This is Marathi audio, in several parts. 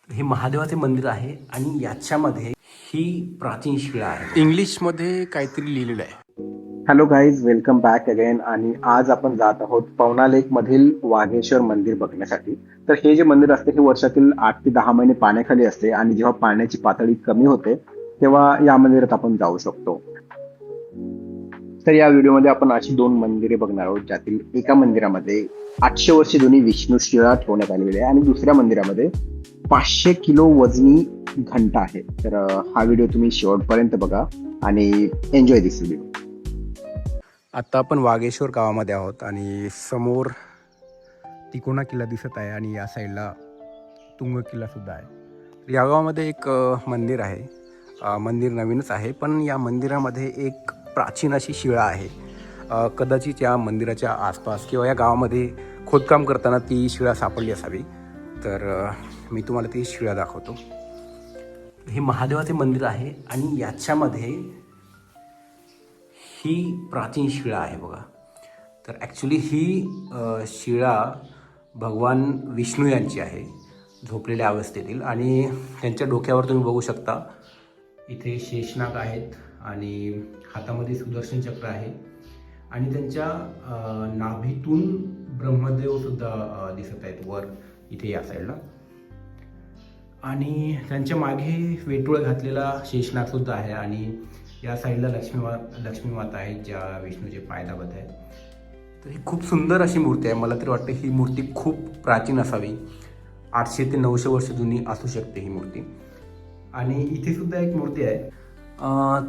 हे महादेवाचे मंदिर आहे आणि याच्यामध्ये ही प्राचीन शिळा आहे. इंग्लिशमध्ये काहीतरी लिहिलेलं आहे. Hello guys, welcome back again. आणि आज आपण जात आहोत पवना लेक मधील वाघेश्वर मंदिर बघण्यासाठी. तर हे जे मंदिर असते हे वर्षातील 8 ते 10 महिने पाण्याखाली असते आणि जेव्हा पाण्याची पातळी कमी होते तेव्हा या मंदिरात आपण जाऊ शकतो. तर या व्हिडिओमध्ये आपण अशी 2 मंदिरे बघणार आहोत, ज्यातील एका मंदिरामध्ये 800 वर्ष जुनी विष्णू शिळा ठेवण्यात आलेली आहे आणि दुसऱ्या मंदिरामध्ये 500 किलो वजनी घंटा आहे. तर हा व्हिडिओ तुम्ही शेवटपर्यंत बघा आणि एन्जॉय दिस व्हिडिओ. आता आपण वाघेश्वर गावामध्ये आहोत आणि समोर तिकोना किल्ला दिसत आहे आणि या साईडला तुंग किल्ला सुद्धा आहे. या गावामध्ये एक मंदिर आहे. मंदिर नवीनच आहे, पण या मंदिरामध्ये एक प्राचीन अशी शिळा आहे. कदाचित या मंदिराच्या आसपास किंवा या गावामध्ये खोदकाम करताना ती शिळा सापडली असावी. तर मी तुम्हाला ती शिळा दाखवतो. हे महादेवाचे मंदिर आहे आणि याच्यामध्ये ही प्राचीन शिळा आहे बघा. तर ॲक्च्युली ही शिळा भगवान विष्णू यांची आहे, झोपलेल्या अवस्थेतील. आणि त्यांच्या डोक्यावर तुम्ही बघू शकता इथे शेषनाग आहेत आणि हातामध्ये सुदर्शन चक्र आहे आणि त्यांच्या नाभीतून ब्रह्मदेवसुद्धा दिसत आहेत वर इथे या साईडला. आणि त्यांच्या मागे वेटूळ घातलेला शेषनागसुद्धा आहे आणि या साईडला लक्ष्मी माता आहे, ज्या विष्णूचे पाय दाबत आहेत. तर ही खूप सुंदर अशी मूर्ती आहे. मला तरी वाटतं ही मूर्ती खूप प्राचीन असावी. 800 ते 900 वर्ष जुनी असू शकते ही मूर्ती. आणि इथे सुद्धा एक मूर्ती आहे.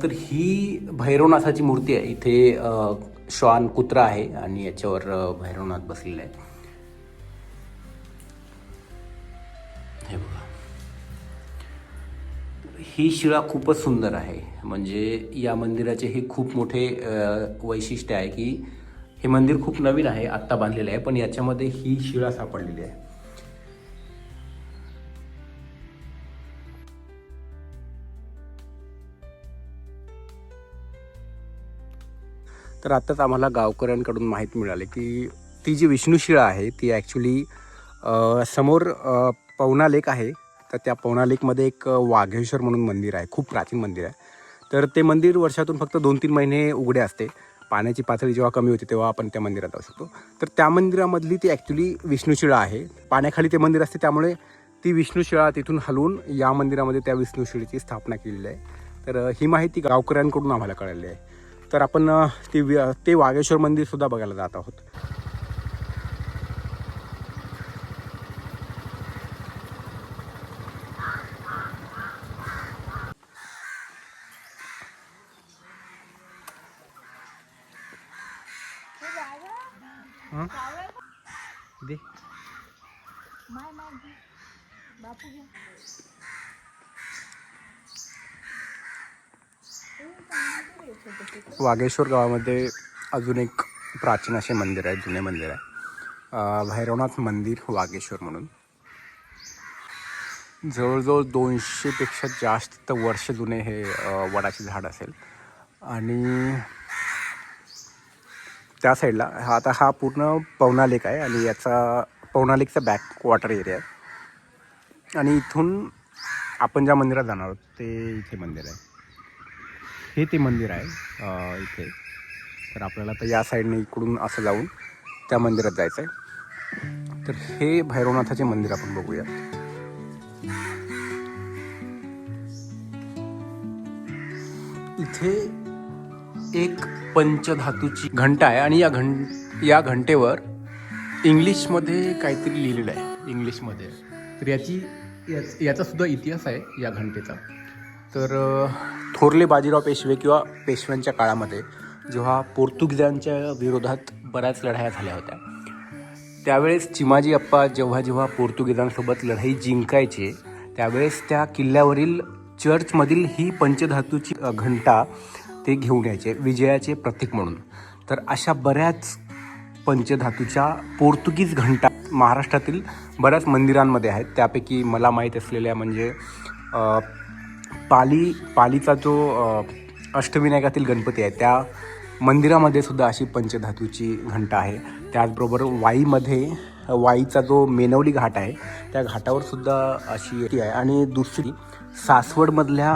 तर ही भैरवनाथाची मूर्ती आहे. इथे श्वान कुत्रा आहे आणि याच्यावर भैरवनाथ बसलेला आहे. हे बघा, ही शिळा खूपच सुंदर आहे. म्हणजे या मंदिराचे हे खूप मोठे वैशिष्ट्य आहे की हे मंदिर खूप नवीन आहे, आत्ता बांधलेलं आहे, पण याच्यामध्ये ही शिळा सापडलेली आहे. तर आत्ताच आम्हाला गावकऱ्यांकडून माहिती मिळाली की ती जी विष्णू शिळा आहे ती ॲक्च्युली समोर पवना लेक आहे. तर त्या पवना लेकमध्ये एक वाघेश्वर म्हणून मंदिर आहे, खूप प्राचीन मंदिर आहे. तर ते मंदिर वर्षातून फक्त 2-3 महिने उघडे असते. पाण्याची पातळी जेव्हा कमी होती तेव्हा आपण त्या मंदिरात जाऊ शकतो. तर त्या मंदिरामधली ती ॲक्च्युली विष्णूशिळा आहे. पाण्याखाली ते मंदिर असते, त्यामुळे ती विष्णूशिळा तिथून हलवून या मंदिरामध्ये त्या विष्णूशिळेची स्थापना केलेली आहे. तर ही माहिती गावकऱ्यांकडून आम्हाला कळली आहे. तर आपण ते वाघेश्वर मंदिरसुद्धा बघायला जात आहोत. दे वाघेश्वर गावामध्ये अजून एक प्राचीन असे मंदिर आहे, जुने मंदिर आहे, भैरवनाथ मंदिर वाघेश्वर म्हणून. जवळजवळ 200पेक्षा जास्त वर्ष जुने हे वडाचे झाड असेल. आणि त्या साईडला हा पूर्ण पवना लेक आहे आणि याचा पवना लेकचा बॅक वॉटर एरिया आहे. आणि इथून आपण ज्या मंदिरात जाणार आहोत ते इथे मंदिर आहे. हे ते मंदिर आहे इथे. तर आपल्याला तर या साईडने इकडून असं जाऊन त्या मंदिरात जायचं आहे. तर हे भैरवनाथाचे मंदिर आपण बघूया. इथे एक पंचधातूची घंटा आहे आणि या घंटेवर इंग्लिशमध्ये काहीतरी लिहिलेलं आहे, इंग्लिशमध्ये. तर याचा सुद्धा इतिहास आहे या घंटेचा. तर थोरले बाजीराव पेशवे किंवा पेशव्यांच्या काळामध्ये जेव्हा पोर्तुगीजांच्या विरोधात बऱ्याच लढाया झाल्या होत्या, त्यावेळेस चिमाजी अप्पा जेव्हा पोर्तुगीजांसोबत लढाई जिंकायचे त्यावेळेस त्या किल्ल्यावरील चर्चमधील ही पंचधातूची घंटा ते घेऊन यायचे विजयाचे प्रतीक म्हणून. तर अशा बऱ्याच पंचधातूच्या पोर्तुगीज घंटा महाराष्ट्रातील बऱ्याच मंदिरांमध्ये आहेत. त्यापैकी मला माहीत असलेल्या म्हणजे पालीचा जो अष्टविनायकातील गणपती आहे त्या मंदिरामध्ये सुद्धा अशी पंचधातूची घंटा आहे. त्याचबरोबर वाईमध्ये वाईचा जो मेनवली घाट आहे त्या घाटावर सुद्धा अशी ती आहे. आणि दुसरी सासवडमधल्या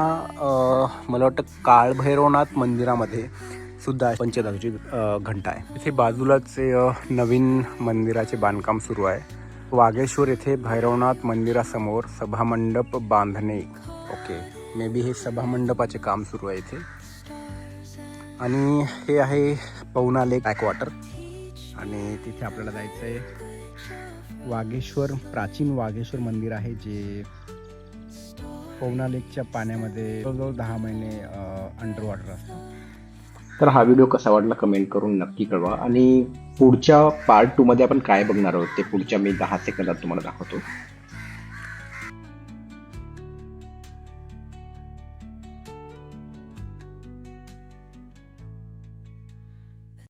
मला वाटतं काळभैरवनाथ मंदिरामध्ये सुद्धा पंचधातूची घंटा आहे. इथे बाजूलाच नवीन मंदिराचे बांधकाम सुरू आहे. वाघेश्वर येथे भैरवनाथ मंदिरासमोर सभामंडप बांधणे. ओके, मे बी हे सभामंडपाचे काम सुरू आहे इथे. आणि हे आहे पवना लेक बॅकवॉटर आणि तिथे आपल्याला जायचं आहे. वाघेश्वर प्राचीन वाघेश्वर मंदिर आहे जे पवना लेकच्या पाण्यामध्ये जवळजवळ 10 महिने अंडर वॉटर असतं. तर हा व्हिडिओ कसा वाटला कमेंट करून नक्की कळवा. आणि पुढच्या पार्ट 2 मध्ये आपण काय बघणार आहोत ते पुढच्या मी 10 सेकंदात तुम्हाला दाखवतो.